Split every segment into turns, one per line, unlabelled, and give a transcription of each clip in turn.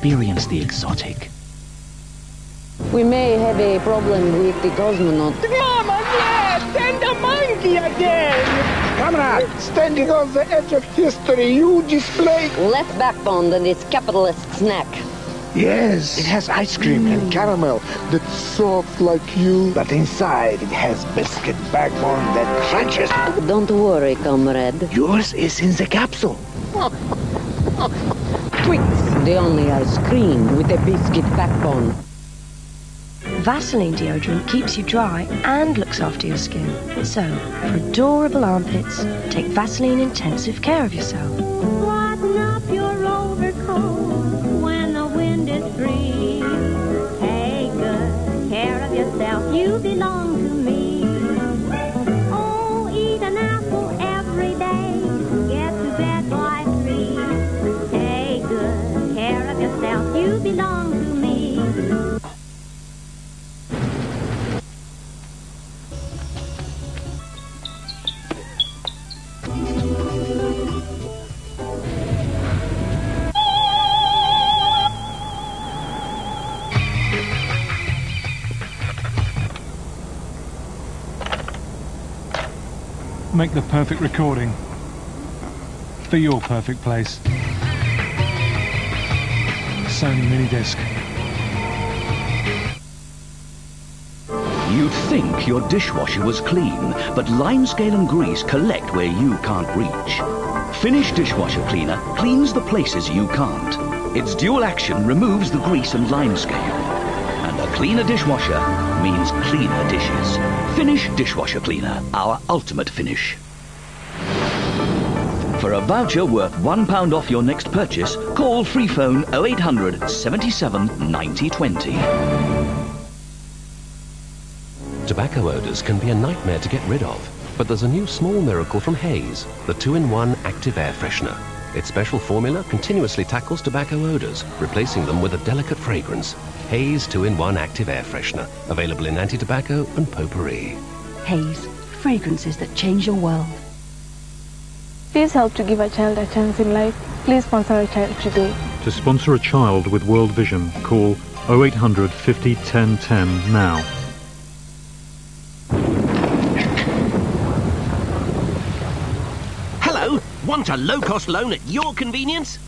experience the exotic.
We may have a problem with the cosmonaut.
Mama, yes! Send a monkey again!
Comrade, standing on the edge of history, you display...
Less backbone than its capitalist snack.
Yes, it has ice cream and caramel that's soft like you, but inside it has biscuit backbone that crunches.
Don't worry, comrade.
Yours is in the capsule.
Twix, the only ice cream with a biscuit backbone.
Vaseline deodorant keeps you dry and looks after your skin. So, for adorable armpits, take Vaseline Intensive Care of Yourself.
Button up your overcoat when the wind is free. Take good care of yourself, you belong to me. Oh, eat an apple every day, get to bed by 3. Take good care of yourself, you belong to me.
Make the perfect recording for your perfect place. Sony Minidisc.
You'd think your dishwasher was clean, but limescale and grease collect where you can't reach. Finish Dishwasher Cleaner cleans the places you can't. Its dual action removes the grease and limescale. And a cleaner dishwasher means cleaner dishes. Finish Dishwasher Cleaner, our ultimate finish. For a voucher worth £1 off your next purchase, call free phone 0800 77 90 20.
Tobacco odours can be a nightmare to get rid of, but there's a new small miracle from Haze, the 2-in-1 active air freshener. Its special formula continuously tackles tobacco odours, replacing them with a delicate fragrance. Haze 2-in-1 active air freshener, available in anti-tobacco and potpourri.
Haze, fragrances that change your world.
Please help to give a child a chance in life. Please sponsor a child today.
To sponsor a child with World Vision, call 0800 50 10 10 now.
Hello, want a low-cost loan at your convenience?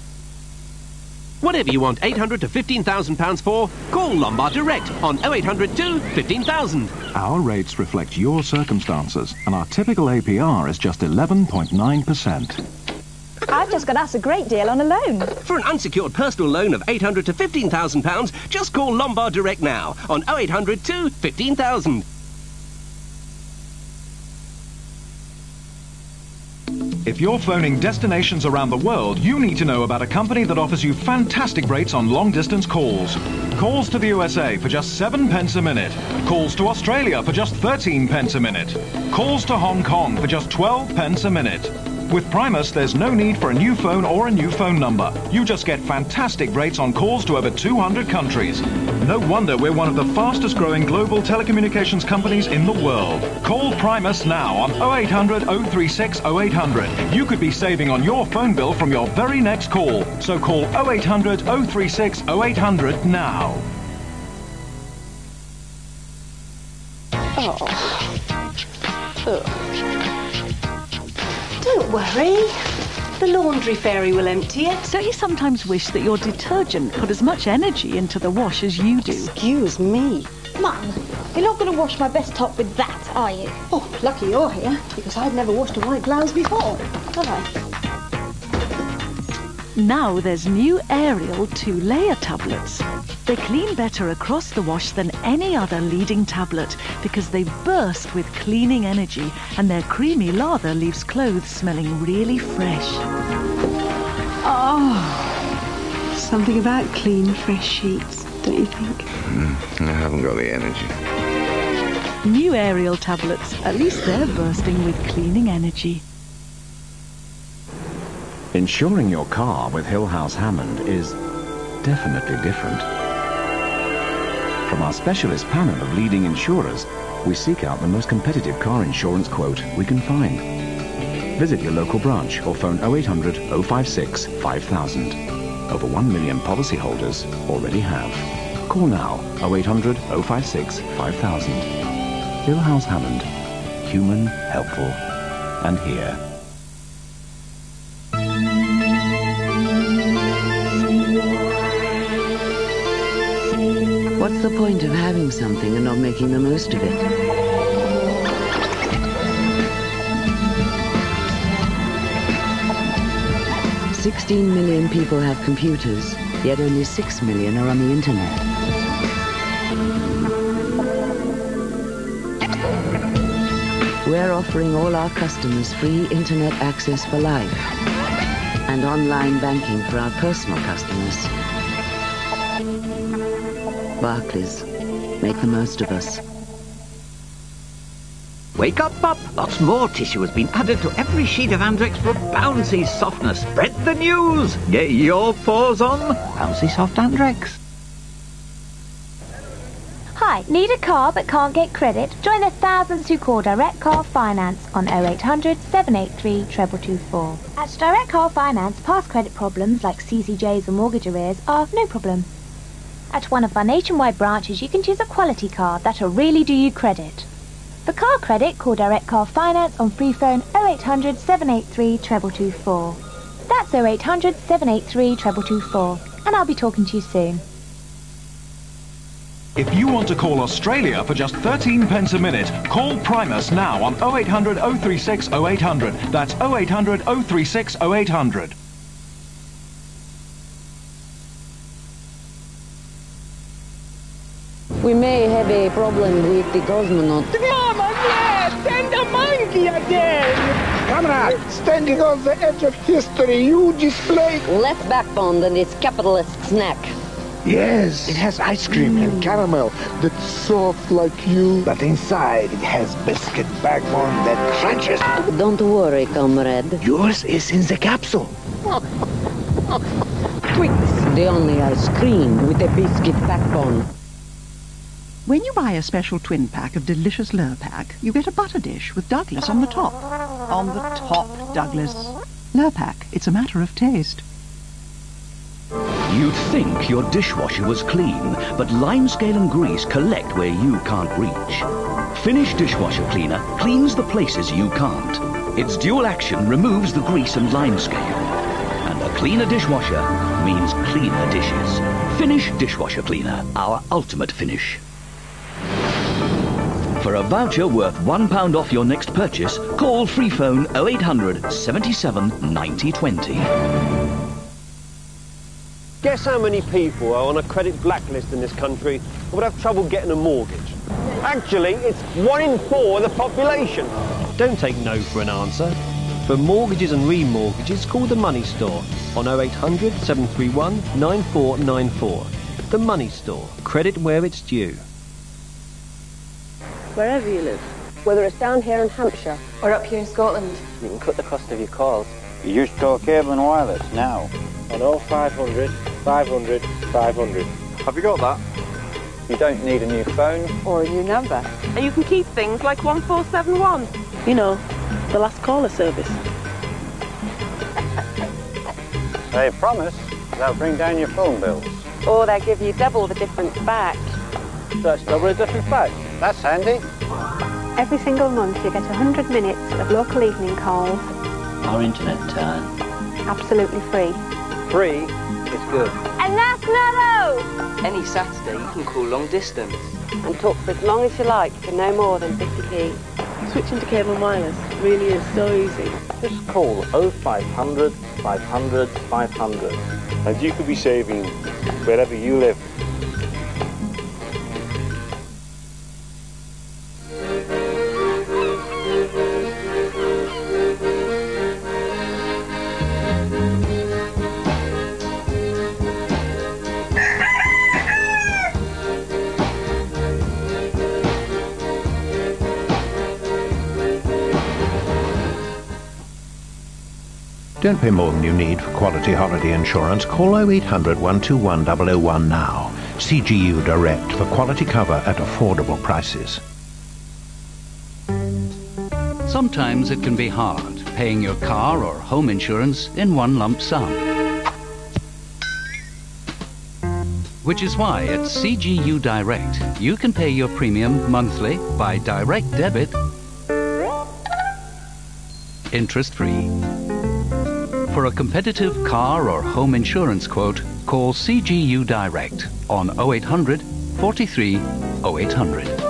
Whatever you want 800 to £15,000 for, call Lombard Direct on 0800 2 15,000.
Our rates reflect your circumstances, and our typical APR is just 11.9%.
I've just got us a great deal on a loan.
For an unsecured personal loan of 800 to £15,000, just call Lombard Direct now on 0800 2 15,000.
If you're phoning destinations around the world, you need to know about a company that offers you fantastic rates on long-distance calls. Calls to the USA for just 7 pence a minute. Calls to Australia for just 13 pence a minute. Calls to Hong Kong for just 12 pence a minute. With Primus, there's no need for a new phone or a new phone number. You just get fantastic rates on calls to over 200 countries. No wonder we're one of the fastest growing global telecommunications companies in the world. Call Primus now on 0800 036 0800. You could be saving on your phone bill from your very next call. So call 0800 036 0800 now.
Don't worry. The laundry fairy will empty it.
Don't you sometimes wish that your detergent put as much energy into the wash as you do?
Excuse me.
Mum, you're not going to wash my best top with that, are you?
Oh, lucky you're here, because I've never washed a white blouse before, have I?
Now there's new Ariel 2-layer tablets. They clean better across the wash than any other leading tablet because they burst with cleaning energy and their creamy lather leaves clothes smelling really fresh.
Oh, something about clean, fresh sheets, don't you think?
I haven't got the energy.
New Ariel tablets, at least they're bursting with cleaning energy.
Insuring your car with Hill House Hammond is definitely different. From our specialist panel of leading insurers, we seek out the most competitive car insurance quote we can find. Visit your local branch or phone 0800 056 5000. Over 1 million policyholders already have. Call now 0800 056 5000. Bill House Hammond. Human, helpful, and here.
What's the point of having something and not making the most of it? $16 million people have computers, yet only 6 million are on the internet. We're offering all our customers free internet access for life and online banking for our personal customers. Barclays, make the most of us.
Wake up, pup! Lots more tissue has been added to every sheet of Andrex for bouncy softness. Spread the news! Get your paws on Bouncy Soft Andrex.
Hi, need a car but can't get credit? Join the thousands who call Direct Car Finance on 0800 783 2224. At Direct Car Finance, past credit problems like CCJs or mortgage arrears are no problem. At one of our nationwide branches, you can choose a quality car that'll really do you credit. For car credit, call Direct Car Finance on free phone 0800 783 2224. That's 0800 783 2224, and I'll be talking to you soon.
If you want to call Australia for just 13 pence a minute, call Primus now on 0800 036 0800. That's 0800 036 0800.
We may have a problem with the cosmonaut.
Mama, yes! Send a monkey again!
Comrade, standing on the edge of history, you display
Less backbone than this capitalist snack.
Yes, it has ice cream and caramel that's soft like you, but inside it has biscuit backbone that crunches.
Don't worry, comrade.
Yours is in the capsule.
Twix, the only ice cream with a biscuit backbone.
When you buy a special twin pack of delicious Lurpak, you get a butter dish with Douglas on the top. On the top, Douglas. Lurpak, it's a matter of taste.
You'd think your dishwasher was clean, but limescale and grease collect where you can't reach. Finish Dishwasher Cleaner cleans the places you can't. Its dual action removes the grease and limescale. And a cleaner dishwasher means cleaner dishes. Finish Dishwasher Cleaner, our ultimate finish. For a voucher worth £1 off your next purchase, call free phone 0800 77 90 20.
Guess how many people are on a credit blacklist in this country and would have trouble getting a mortgage? Actually, it's 1 in 4 of the population.
Don't take no for an answer. For mortgages and remortgages, call the Money Store on 0800 731 9494. The Money Store. Credit where it's due.
Wherever you live.
Whether it's down here in Hampshire
or up here in Scotland.
You can cut the cost of your calls.
You use Tor Cable and Wireless now.
On 0500 500 500.
Have you got that? You don't need a new phone.
Or a new number.
And you can keep things like 1471. You know, the last caller service.
They promise they'll bring down your phone bills.
Or they'll give you double the difference back.
That's double the difference back.
That's handy.
Every single month you get 100 minutes of local evening calls.
Our internet time.
Absolutely free.
Free is good.
And that's not all!
Any Saturday you can call long distance.
And talk for as long as you like for no more than 50p.
Switching to cable and wireless really is so easy.
Just call 0500 500 500 and you could be saving wherever you live.
Don't pay more than you need for quality holiday insurance. Call 0800 121 001 now. CGU Direct for quality cover at affordable prices.
Sometimes it can be hard paying your car or home insurance in one lump sum. Which is why at CGU Direct, you can pay your premium monthly by direct debit, interest-free. For a competitive car or home insurance quote, call CGU Direct on 0800 43 0800.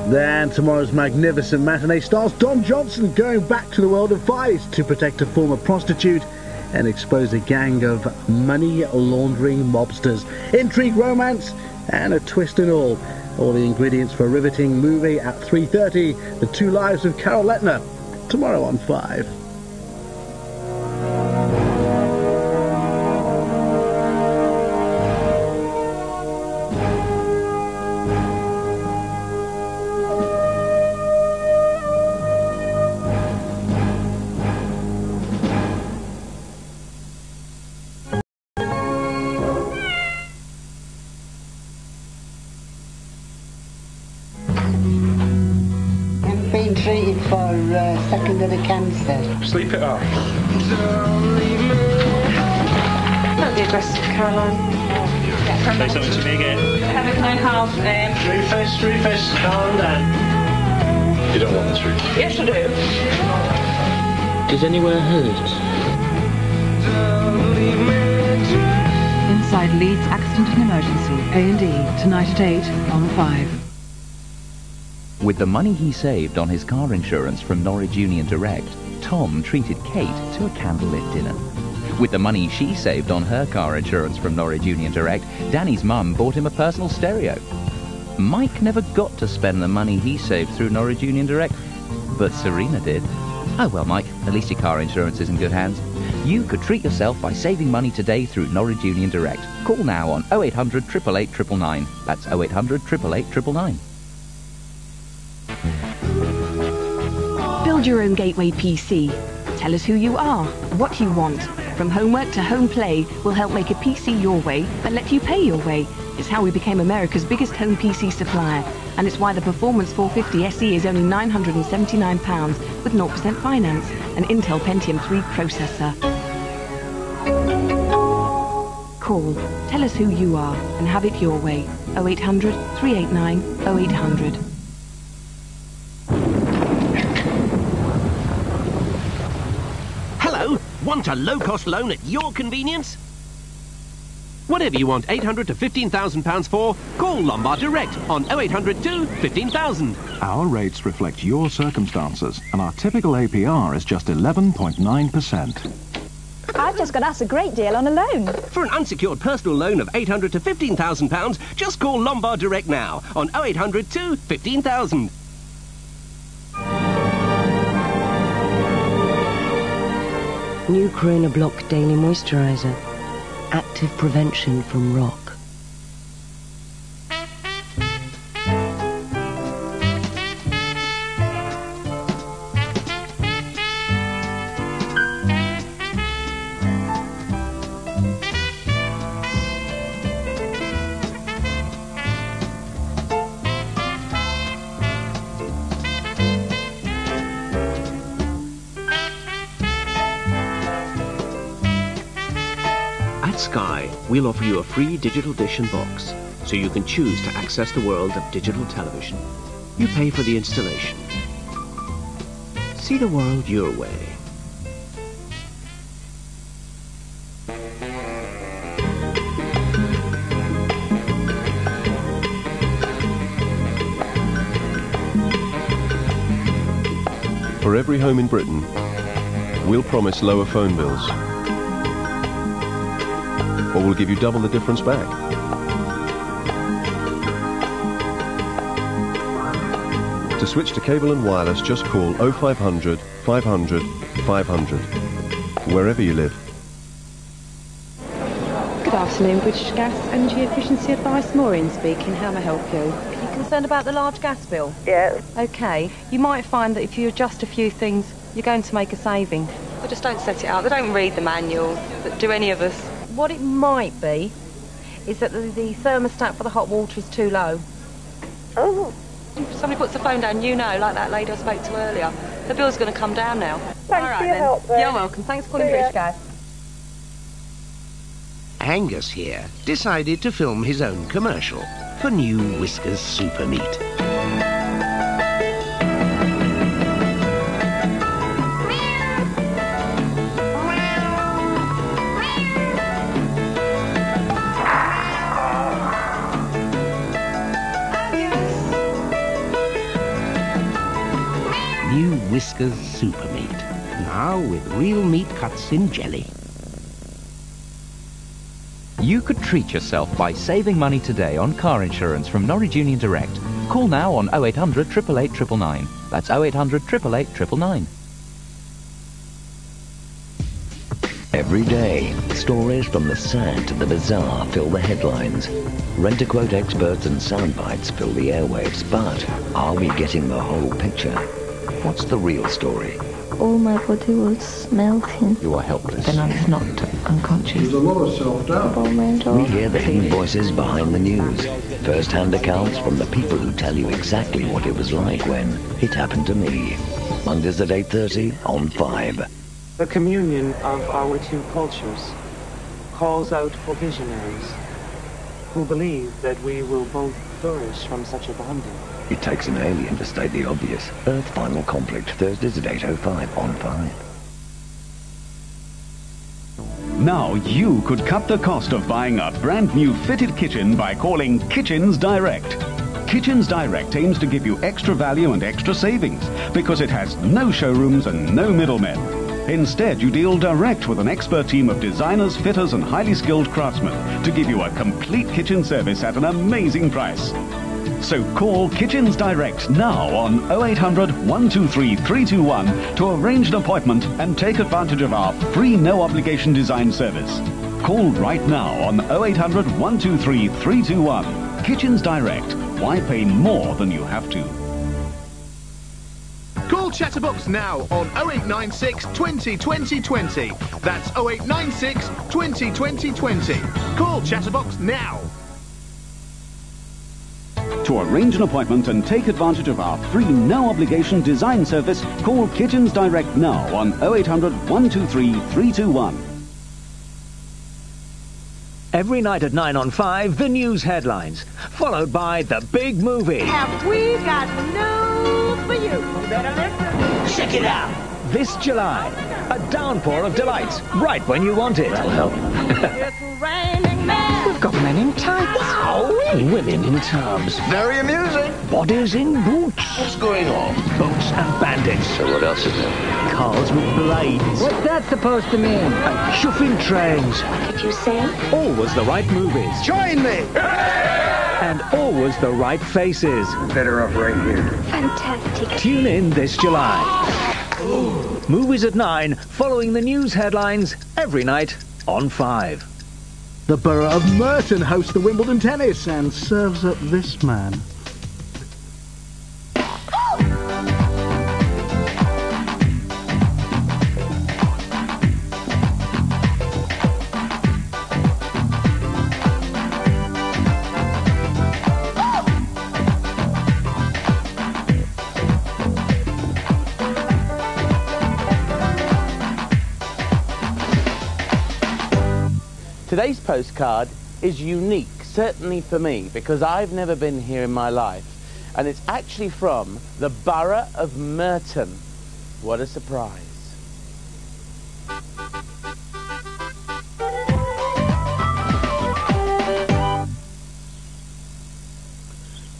Then tomorrow's magnificent matinee stars Don Johnson going back to the world of Vice to protect a former prostitute and expose a gang of money laundering mobsters. Intrigue, romance, and a twist and all. All the ingredients for a riveting movie at 3:30. The Two Lives of Carol Lettner. Tomorrow on 5.
Treated for secondary cancer.
Sleep it off.
Don't be aggressive, Caroline.
Say something to me again.
Have a kind half.
Rufus, calm down. You don't want the truth.
Yes, I do.
Does anywhere hurt?
Inside Leeds Accident and Emergency, A&E, tonight at 8 on 5.
With the money he saved on his car insurance from Norwich Union Direct, Tom treated Kate to a candlelit dinner. With the money she saved on her car insurance from Norwich Union Direct, Danny's mum bought him a personal stereo. Mike never got to spend the money he saved through Norwich Union Direct, but Serena did. Oh well, Mike, at least your car insurance is in good hands. You could treat yourself by saving money today through Norwich Union Direct. Call now on 0800 888 999. That's 0800 888 999.
Build your own gateway PC. Tell us who you are, what you want. From homework to home play, we'll help make a PC your way and let you pay your way. It's how we became America's biggest home PC supplier. And it's why the Performance 450 SE is only £979 with 0% finance. An Intel Pentium 3 processor. Call. Tell us who you are and have it your way. 0800 389 0800.
Want a low-cost loan at your convenience? Whatever you want 800 to £15,000 for, call Lombard Direct on 0800 2 15,000.
Our rates reflect your circumstances, and our typical APR is just 11.9%.
I've just got us a great deal on a loan.
For an unsecured personal loan of 800 to £15,000, just call Lombard Direct now on 0800 2 15,000.
New Corona Block Daily Moisturiser. Active prevention from rock.
Sky, we'll offer you a free digital dish and box, so you can choose to access the world of digital television. You pay for the installation. See the world your way.
For every home in Britain, we'll promise lower phone bills. Or we'll give you double the difference back. To switch to cable and wireless, just call 0500 500 500, wherever you live.
Good afternoon, British Gas Energy Efficiency Advice. Maureen speaking. How may I help you?
Are you concerned about the large gas bill?
Yeah.
OK. You might find that if you adjust a few things, you're going to make a saving. But just don't set it out. They don't read the manual, but do any of us. What it might be is that the thermostat for the hot water is too low.
Oh.
If somebody puts the phone down, you know, like that lady I spoke to earlier. The bill's going to come down now.
Thanks for your help there.
You're welcome. Thanks for calling British Gas.
Angus here decided to film his own commercial for new Whiskers Super Meat. New Whiskers Super Meat, now with real meat cuts in jelly.
You could treat yourself by saving money today on car insurance from Norwich Union Direct. Call now on 0800 888 999. That's 0800 888 999.
Every day, stories from the sad to the bizarre fill the headlines. Rent-a-quote experts and sound bites fill the airwaves, but are we getting the whole picture? What's the real story?
All my body was melting.
You are helpless.
Then I was knocked unconscious.
There's a lot of self-doubt.
We hear the hidden voices behind the news. First-hand accounts from the people who tell you exactly what it was like when it happened to me. Mondays at 8:30 on 5.
The communion of our two cultures calls out for visionaries who believe that we will both flourish from such a bonding.
It takes an alien to state the obvious. Earth Final Conflict, Thursdays at 8:05 on 5.
Now you could cut the cost of buying a brand new fitted kitchen by calling Kitchens Direct. Kitchens Direct aims to give you extra value and extra savings because it has no showrooms and no middlemen. Instead, you deal direct with an expert team of designers, fitters and highly skilled craftsmen to give you a complete kitchen service at an amazing price. So call Kitchens Direct now on 0800 123 321 to arrange an appointment and take advantage of our free no-obligation design service. Call right now on 0800 123 321. Kitchens Direct. Why pay more than you have to?
Call Chatterbox now on 0896 20 20 20. That's 0896 20 20 20. Call Chatterbox now.
To arrange an appointment and take advantage of our free no-obligation design service, call Kitchens Direct now on 0800 123 321.
Every night at 9 on 5, the news headlines, followed by the big movie.
Have we got news for you? You better listen.
Check it out. This July, a downpour of delights, right when you want it.
That'll help.
It's raining men.
We've got men in tights.
Wow.
Women in tubs.
Very amusing.
Bodies in boots.
What's going on?
Boats and bandits.
So what else is there?
Cars with blades.
What's that supposed to mean?
And chuffing trains.
What did you say?
Always the right movies.
Join me.
And always the right faces.
Better off right here.
Fantastic.
Tune in this July. Movies at 9, following the news headlines every night on 5.
The borough of Merton hosts the Wimbledon tennis and serves up this man.
Today's postcard is unique, certainly for me, because I've never been here in my life. And it's actually from the borough of Merton. What a surprise.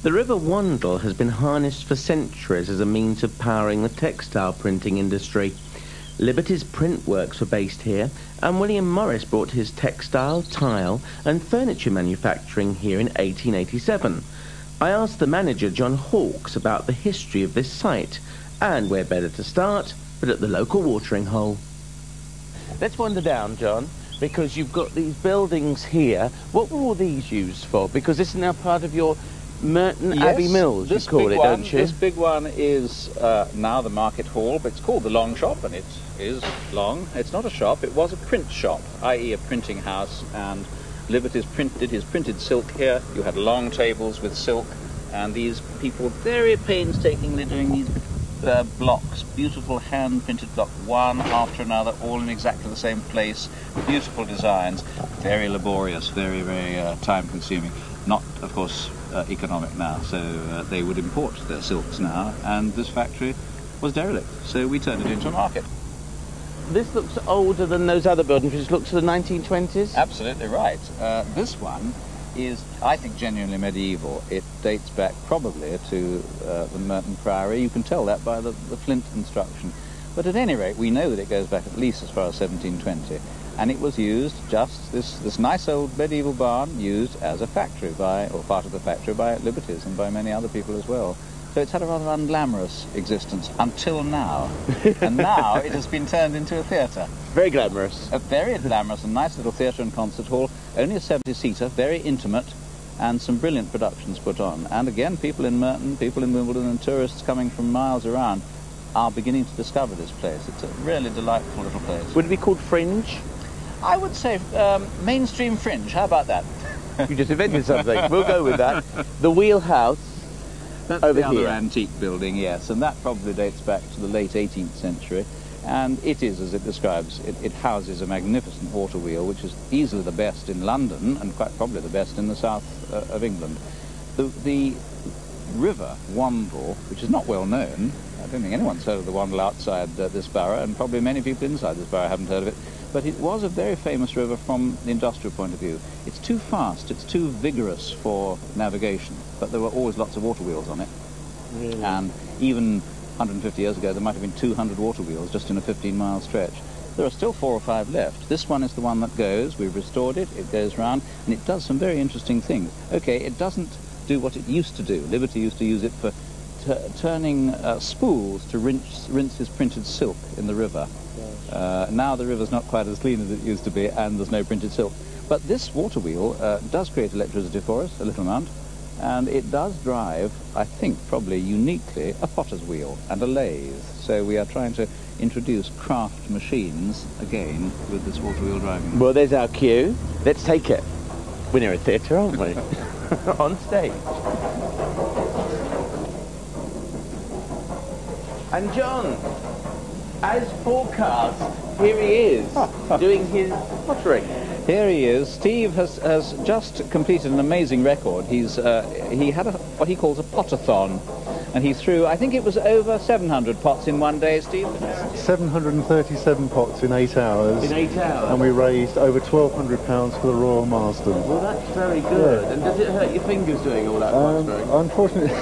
The River Wandle has been harnessed for centuries as a means of powering the textile printing industry. Liberty's print works were based here, and William Morris brought his textile, tile and furniture manufacturing here in 1887. I asked the manager, John Hawkes, about the history of this site, and where better to start but at the local watering hole. Let's wander down, John, because you've got these buildings here. What were all these used for? Because this is now part of your Merton Abbey Mills, you call it, don't you?
This big one is now the market hall, but it's called the Long Shop, and it is long. It's not a shop, it was a print shop, i.e. a printing house, and Liberty's did his printed silk here. You had long tables with silk, and these people very painstakingly doing these blocks, beautiful hand-printed block, one after another, all in exactly the same place, beautiful designs, very laborious, very, very time-consuming. Not, of course, economic now, so they would import their silks now, and this factory was derelict, so we turned it into a market.
This looks older than those other buildings, which looks to the 1920s?
Absolutely right. This one is, I think, genuinely medieval. It dates back probably to the Merton Priory. You can tell that by the flint construction. But at any rate, we know that it goes back at least as far as 1720. And it was used, just this nice old medieval barn, used as a factory by, or part of the factory by Liberty's and by many other people as well. So it's had a rather unglamorous existence until now. And now it has been turned into a theatre.
Very glamorous.
A very glamorous and nice little theatre and concert hall. Only a 70-seater, very intimate, and some brilliant productions put on. And again, people in Merton, people in Wimbledon, and tourists coming from miles around are beginning to discover this place. It's a really delightful little place.
Would it be called Fringe?
I would say mainstream fringe. How about that?
You just invented something. We'll go with that. The Wheelhouse.
That's
over
the other
here.
antique building, yes, and that probably dates back to the late 18th century. And it is, as it describes, it houses a magnificent water wheel, which is easily the best in London and quite probably the best in the south of England. The river Wandle, which is not well known, I don't think anyone's heard of the Wandle outside this borough, and probably many people inside this borough haven't heard of it, but it was a very famous river from the industrial point of view. It's too fast, it's too vigorous for navigation, but there were always lots of water wheels on it.
Really?
And even 150 years ago, there might have been 200 water wheels just in a 15-mile stretch. There are still 4 or 5 left. This one is the one that goes. We've restored it. It goes round, and it does some very interesting things. Okay, it doesn't do what it used to do. Liberty used to use it for turning spools to rinse his printed silk in the river. Now the river's not quite as clean as it used to be, and there's no printed silk. But this water wheel does create electricity for us, a little amount, and it does drive, I think, probably uniquely, a potter's wheel and a lathe. So we are trying to introduce craft machines, again, with this water wheel driving.
Well, there's our cue. Let's take it. We're near a theatre, aren't we? On stage. And John, as forecast, here he is, doing his pottery.
Here he is. Steve has just completed an amazing record. He had what he calls a potathon, and he threw, I think it was over 700 pots in one day, Steve?
737 pots in 8 hours.
In 8 hours?
And we raised over £1,200 for the Royal Marsden.
Well, that's very good. Yeah. And does it hurt your fingers doing all that pottery?
Unfortunately,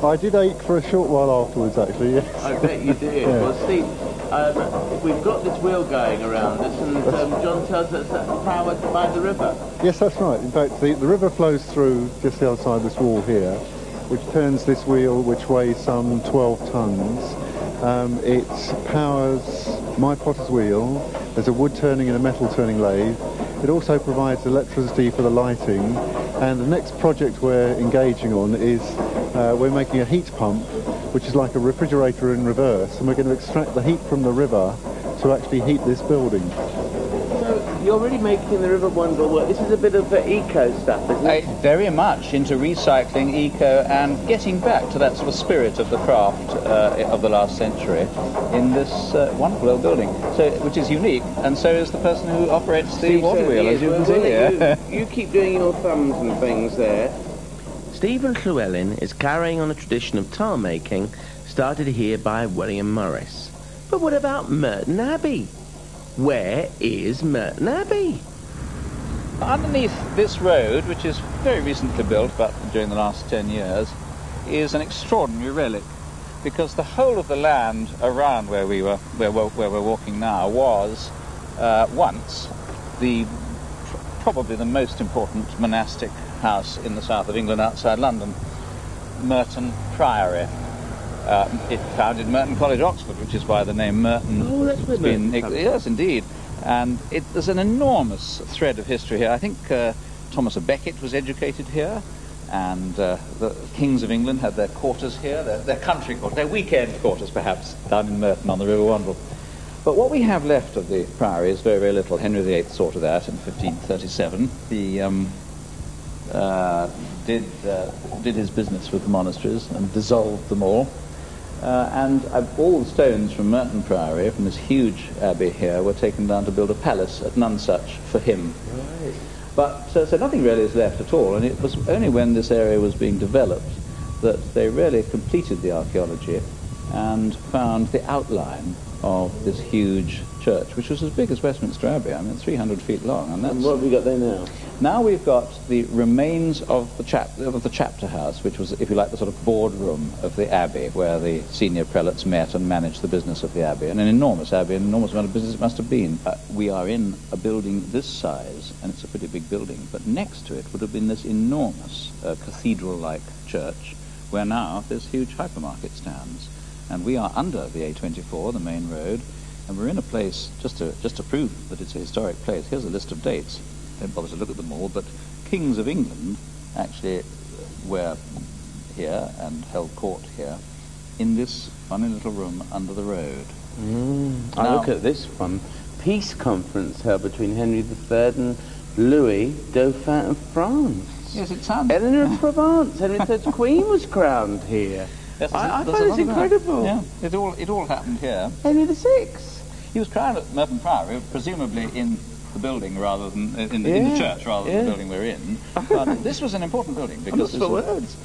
I did ache for a short while afterwards, actually, yes.
I bet you did. Yeah. Well, Steve, we've got this wheel going around us, and John tells us that's powered by the river.
Yes, that's right. In fact, the river flows through just the other side of this wall here, which turns this wheel, which weighs some 12 tons. It powers my potter's wheel. There's a wood turning and a metal turning lathe. It also provides electricity for the lighting. And the next project we're engaging on is we're making a heat pump, which is like a refrigerator in reverse, and we're going to extract the heat from the river to actually heat this building.
So you're really making the River Wandle work. This is a bit of eco stuff, isn't it?
Very much into recycling, eco, and getting back to that sort of spirit of the craft of the last century in this wonderful old building, which is unique, and so is the person who operates the water wheel, as you can see here.
You keep doing your thumbs and things there. Stephen Llewellyn is carrying on a tradition of tile making started here by William Morris. But what about Merton Abbey? Where is Merton Abbey?
Underneath this road, which is very recently built, but during the last 10 years, is an extraordinary relic, because the whole of the land around where we're walking now was once probably the most important monastic house in the south of England outside London, Merton Priory. It founded Merton College, Oxford, which is why the name Merton
has been...
Yes, indeed. And there's an enormous thread of history here. I think Thomas à Becket was educated here, and the kings of England had their quarters here, their country quarters, their weekend quarters, perhaps, down in Merton on the River Wandle. But what we have left of the priory is very, very little. Henry VIII saw to that in 1537. He did his business with the monasteries and dissolved them all. And all the stones from Merton Priory, from this huge abbey here, were taken down to build a palace at Nonsuch for him.
Right.
But so nothing really is left at all, and it was only when this area was being developed that they really completed the archaeology and found the outline of this huge church, which was as big as Westminster Abbey. I mean, 300 feet long. And
what have we got there now?
Now we've got the remains of the chapter house, which was, if you like, the sort of boardroom of the abbey, where the senior prelates met and managed the business of the abbey. And an enormous abbey, an enormous amount of business it must have been. We are in a building this size, and it's a pretty big building, but next to it would have been this enormous cathedral-like church, where now this huge hypermarket stands. And we are under the A24, the main road, and we're in a place, just to prove that it's a historic place. Here's a list of dates. Don't bother to look at them all, but kings of England actually were here and held court here in this funny little room under the road.
I look at this one. Peace conference held between Henry III and Louis, Dauphin of France.
Yes, it sounds...
Eleanor of Provence, Henry III's queen was crowned here.
Yes,
I find this incredible.
Yeah, it all happened here.
Henry VI.
He was crowned at Merton Priory, presumably in the building rather than in the church rather than the building we're in. But this was an important building because
I'm lost for words.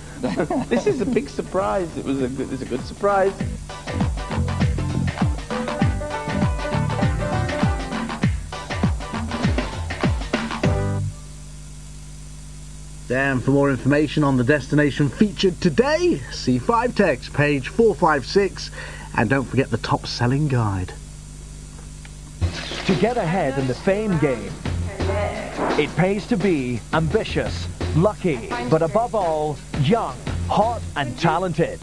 This is a big surprise. It's a good surprise.
And for more information on the destination featured today, see 5 text, page 456, and don't forget the top-selling guide.
To get ahead in the fame game, it pays to be ambitious, lucky, but above all, young, hot and talented.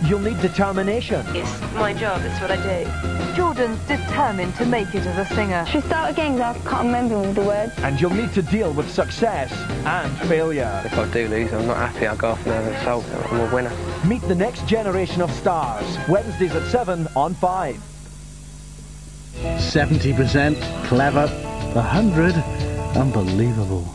You'll need determination.
It's my job, it's what I do.
Jordan's determined to make it as a singer.
Should we start again? I can't remember all the words.
And you'll need to deal with success and failure.
If I do lose, I'm not happy. I go off and have a soul. I'm a winner.
Meet the next generation of stars, Wednesdays at 7 on 5.
70% clever, 100 unbelievable.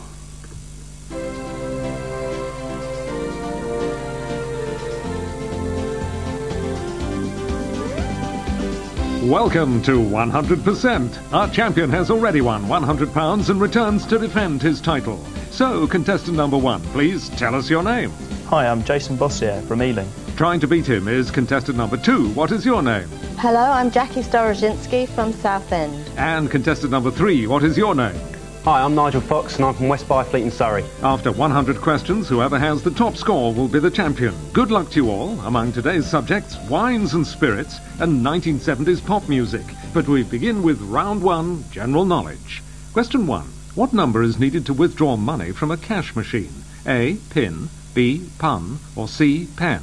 Welcome to 100%. Our champion has already won £100 and returns to defend his title. So, contestant number 1, please tell us your name.
Hi, I'm Jason Bossier from Ealing.
Trying to beat him is contestant number 2. What is your name?
Hello, I'm Jackie Storozhinsky from Southend.
And contestant number 3. What is your name?
Hi, I'm Nigel Fox and I'm from West Byfleet in Surrey.
After 100 questions, whoever has the top score will be the champion. Good luck to you all. Among today's subjects, wines and spirits and 1970s pop music. But we begin with round 1, general knowledge. Question 1. What number is needed to withdraw money from a cash machine? A, pin, B, pun, or C, pen?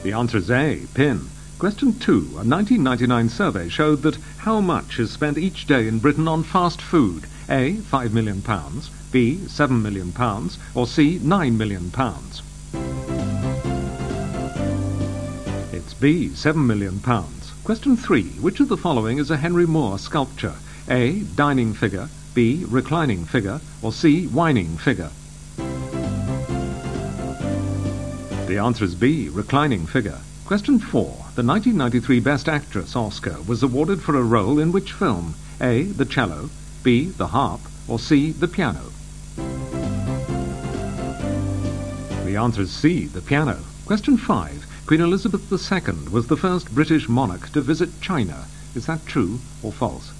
The answer is A, pin. Question 2. A 1999 survey showed that how much is spent each day in Britain on fast food? A, £5 million, B, £7 million, or C, £9 million? It's B, £7 million. Question 3. Which of the following is a Henry Moore sculpture? A, dining figure, B, reclining figure, or C, whining figure? The answer is B, reclining figure. Question 4. The 1993 Best Actress Oscar was awarded for a role in which film? A, the cello, B, the harp, or C, the piano? The answer is C, the piano. Question 5. Queen Elizabeth II was the first British monarch to visit China. Is that true or false?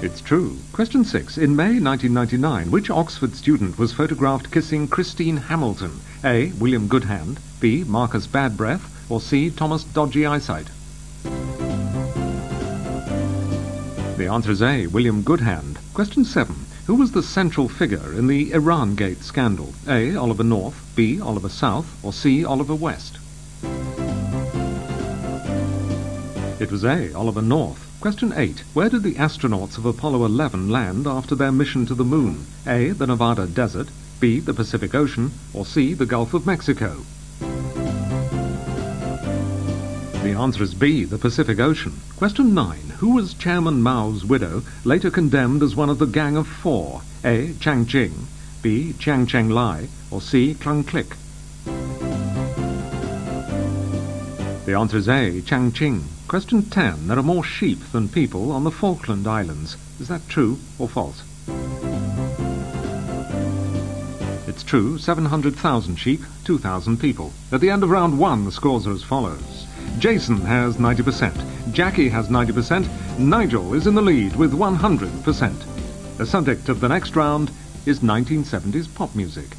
It's true. Question 6. In May 1999, which Oxford student was photographed kissing Christine Hamilton? A, William Goodhand, B, Marcus Badbreath, or C, Thomas Dodgy Eyesight? The answer is A, William Goodhand. Question 7. Who was the central figure in the Iran Gate scandal? A, Oliver North, B, Oliver South, or C, Oliver West? It was A, Oliver North. Question 8. Where did the astronauts of Apollo 11 land after their mission to the moon? A, the Nevada Desert, B, the Pacific Ocean, or C, the Gulf of Mexico? The answer is B, the Pacific Ocean. Question 9. Who was Chairman Mao's widow, later condemned as one of the Gang of Four? A, Chang Ching, B. Chang Cheng Lai, or C. Clung Click? The answer is A. Chang Ching. Question 10. There are more sheep than people on the Falkland Islands. Is that true or false? It's true. 700,000 sheep, 2,000 people. At the end of round 1, the scores are as follows. Jason has 90%. Jackie has 90%. Nigel is in the lead with 100%. The subject of the next round is 1970s pop music.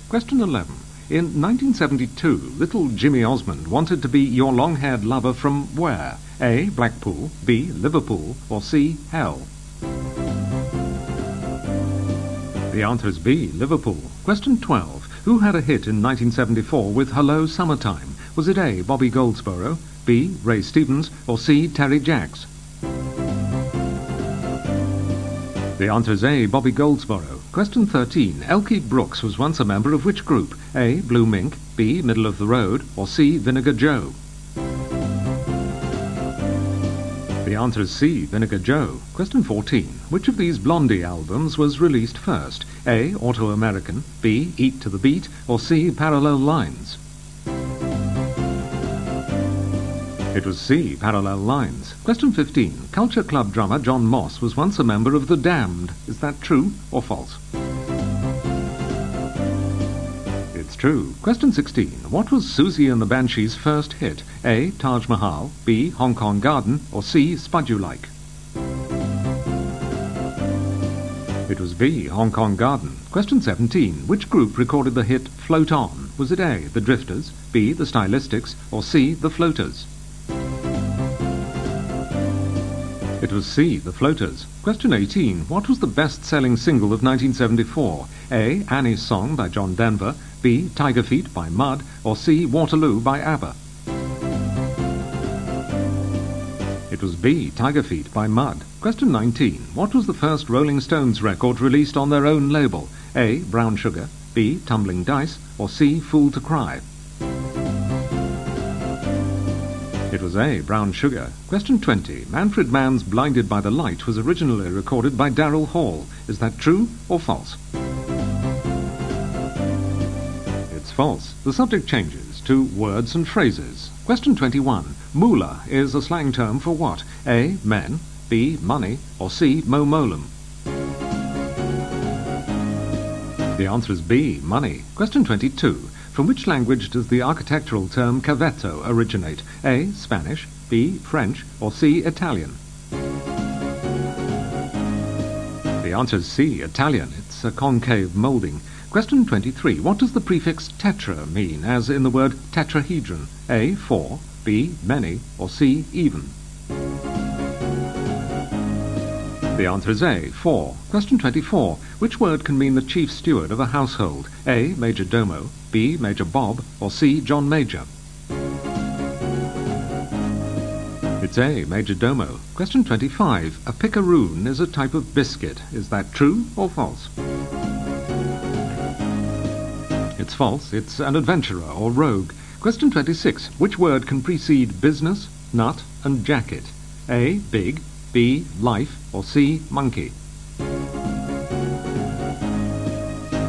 Question 11. In 1972, little Jimmy Osmond wanted to be your long-haired lover from where? A. Blackpool, B. Liverpool, or C. Hell? The answer is B. Liverpool. Question 12. Who had a hit in 1974 with Hello Summertime? Was it A. Bobby Goldsboro, B. Ray Stevens, or C. Terry Jacks? The answer is A. Bobby Goldsboro. Question 13. Elkie Brooks was once a member of which group? A. Blue Mink, B. Middle of the Road, or C. Vinegar Joe? The answer is C. Vinegar Joe. Question 14. Which of these Blondie albums was released first? A. Auto-American, B. Eat to the Beat, or C. Parallel Lines? It was C. Parallel Lines. Question 15. Culture Club drummer John Moss was once a member of The Damned. Is that true or false? It's true. Question 16. What was Susie and the Banshees' first hit? A. Taj Mahal, B. Hong Kong Garden, or C. Spud You Like? It was B. Hong Kong Garden. Question 17. Which group recorded the hit Float On? Was it A. The Drifters, B. The Stylistics, or C. The Floaters? It was C. The Floaters. Question 18. What was the best-selling single of 1974? A. Annie's Song by John Denver, B. Tiger Feet by Mud, or C. Waterloo by ABBA? It was B. Tiger Feet by Mud. Question 19. What was the first Rolling Stones record released on their own label? A. Brown Sugar, B. Tumbling Dice, or C. Fool to Cry? It was A. Brown Sugar. Question 20. Manfred Mann's Blinded by the Light was originally recorded by Daryl Hall. Is that true or false? It's false. The subject changes to words and phrases. Question 21. Moolah is a slang term for what? A. Men, B. Money, or C. Mo-molem? The answer is B. Money. Question 22. From which language does the architectural term cavetto originate? A. Spanish, B. French, or C. Italian? The answer is C. Italian. It's a concave moulding. Question 23. What does the prefix tetra mean, as in the word tetrahedron? A. Four, B. Many, or C. Even? The answer is A. Four. Question 24. Which word can mean the chief steward of a household? A. Major Domo, B. Major Bob, or C. John Major? It's A. Major Domo. Question 25. A picaroon is a type of biscuit. Is that true or false? It's false. It's an adventurer or rogue. Question 26. Which word can precede business, nut, and jacket? A. Big, B. Life, or C. Monkey?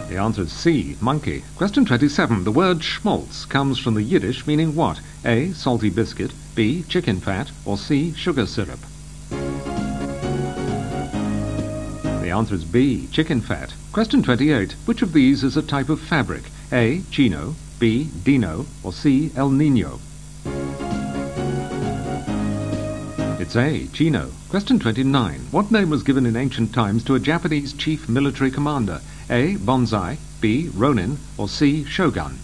The answer is C. Monkey. Question 27. The word schmaltz comes from the Yiddish meaning what? A. Salty biscuit, B. Chicken fat, or C. Sugar syrup? The answer is B. Chicken fat. Question 28. Which of these is a type of fabric? A. Chino, B. Dino, or C. El Nino? It's A. Chino. Question 29. What name was given in ancient times to a Japanese chief military commander? A. Bonsai, B. Ronin, or C. Shogun?